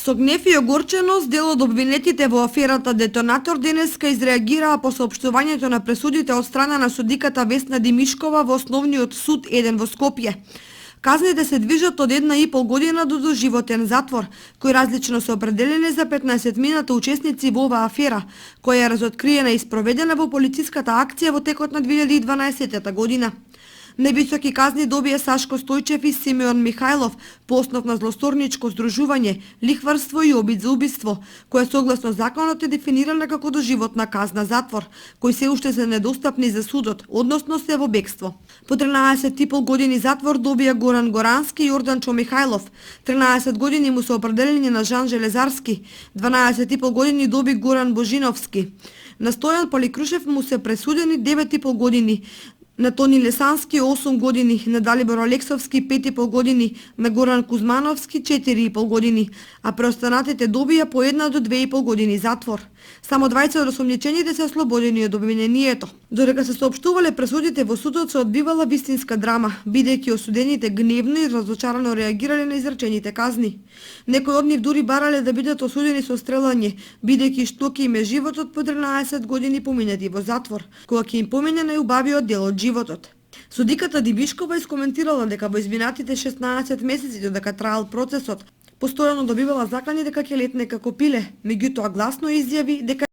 Со гнев и огорченост, дел од обвинетите во аферата Детонатор денеска изреагираа по соопштувањето на пресудите од страна на судиката Весна Димишкова во Основниот суд 1 во Скопје. Казните се движат од 1,5 година до доживотен затвор, кои различно се определени за 15-мината учесници во оваа афера, која е разоткриена и спроведена во полициската акција во текот на 2012 година. Највисоки казни добија Сашко Стојчев и Симеон Михајлов по основ на злосторничко здружување, лихварство и обид за убиство, која согласно законот е дефинирана како доживотна казна затвор, кои се уште се недостапни за судот, односно се во бегство. По 13,5 години затвор добија Горан Горански и Јорданчо Михајлов, 13 години му се определени на Жан Железарски, 12,5 години доби Горан Божиновски. На Стојан Поликрушев му се пресудени 9,5 години, на Тони Лесански 8 години, на Далибор Алексовски 5,5 години, на Горан Кузмановски 4,5 години, а преостанатите добија по 1 до 2,5 години затвор. Само 20 од осомничените се ослободени од обвинението. Додека се соопштувале пресудите во судот се одбивала вистинска драма, бидејќи осудените гневно и разочарано реагирале на изречените казни. Некои од нив дури барале да бидат осудени со стрелање, бидејќи што ќе им е животот по 13 години поминати во затвор, кога ќе им помине најубавиот дел од животот. Судиката Димишкова искоментирала дека во изминатите 16 месеци додека траел процесот, постојано добивала закани дека ќе летне како пиле, меѓутоа гласно изјави дека